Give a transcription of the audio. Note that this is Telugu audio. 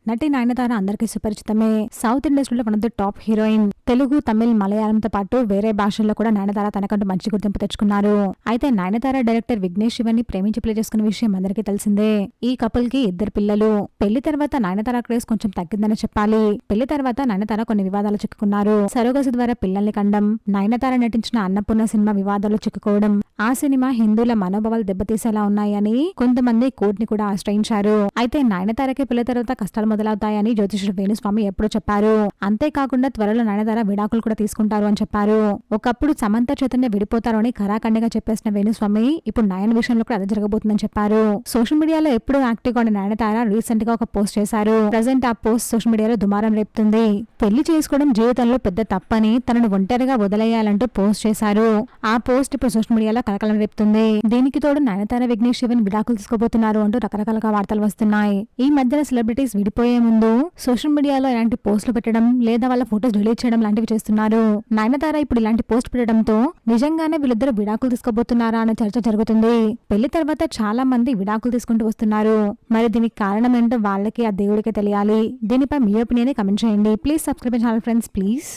నటి నయనతార అందరికీ సుపరిచితమే. సౌత్ ఇండస్ట్రీలో one of the top heroine. Telugu, Tamil, మలయాళంతో పాటు వేరే భాషల్లో కూడా నయనతార తనకంటూ మంచి గుర్తింపు తెచ్చుకున్నారు. అయితే నయనతార డైరెక్టర్ విఘ్నేష్ శివన్ ని ప్రేమించి పెళ్లి చేసుకున్న విషయం అందరికీ తెలిసిందే. ఈ కపుల్ కి 2 పిల్లలు. పెళ్లి తర్వాత నయనతార క్రేజ్ కొంచెం తగ్గిందని చెప్పాలి. పెళ్లి తర్వాత నయనతార కొన్ని వివాదాలు చిక్కుకున్నారు. సరోగసి ద్వారా పిల్లల్ని కండం, నయనతార నటించిన అన్నపూర్ణ సినిమా వివాదాలు చిక్కుకోవడం, ఆ సినిమా హిందువుల మనోభావాలు దెబ్బతీసేలా ఉన్నాయని కొంతమంది కోర్టుని కూడా ఆశ్రయించారు. అయితే నయనతారకి పెళ్లి తర్వాత కష్టాలు మొదలవుతాయని జ్యోతిషుడు వేణుస్వామి ఎప్పుడూ చెప్పారు. అంతేకాకుండా త్వరలో నయనతార విడాకులు కూడా తీసుకుంటారు అని చెప్పారు. ఒకప్పుడు సమంత చైతన్య విడిపోతారు అని ఖరాఖండిగా చెప్పేసిన వేణుస్వామి ఇప్పుడు నయన విషయంలో కూడా అదే జరగబోతుందని చెప్పారు. సోషల్ మీడియాలో ఎప్పుడు యాక్టివ్ గా ఉన్న నయనతార రీసెంట్ గా ఒక పోస్ట్ చేశారు. ప్రజెంట్ ఆ పోస్ట్ సోషల్ మీడియాలో దుమారం రేపుతుంది. పెళ్లి చేసుకోవడం జీవితంలో పెద్ద తప్పని, తనను ఒంటరిగా వదిలేయాలంటూ పోస్ట్ చేశారు. ఆ పోస్ట్ ఇప్పుడు సోషల్ మీడియాలో కలకలం రేపుతుంది. దీనికి తోడు నయనతార విఘ్నేష్ శివన్ విడాకులు తీసుకోబోతున్నారు అంటూ రకరకాలుగా వార్తలు వస్తున్నాయి. ఈ మధ్యన సెలబ్రిటీస్ విడిపోయే ముందు సోషల్ మీడియాలో ఇలాంటి పోస్టులు పెట్టడం లేదా వాళ్ళ ఫోటోస్ డిలీట్ చేయడం లాంటివి చేస్తున్నారు. నయనతార ఇప్పుడు ఇలాంటి పోస్ట్ పెట్టడంతో నిజంగానే వీళ్ళిద్దరు విడాకులు తీసుకోబోతున్నారా అనే చర్చ జరుగుతుంది. పెళ్లి తర్వాత చాలా మంది విడాకులు తీసుకుంటూ వస్తున్నారు. మరి దీనికి కారణం ఏంటో వాళ్ళకి ఆ దేవుడికి తెలియాలి. దీనిపై మీ ఒపీనియన్ కమెంట్ చేయండి. Please subscribe channel friends please.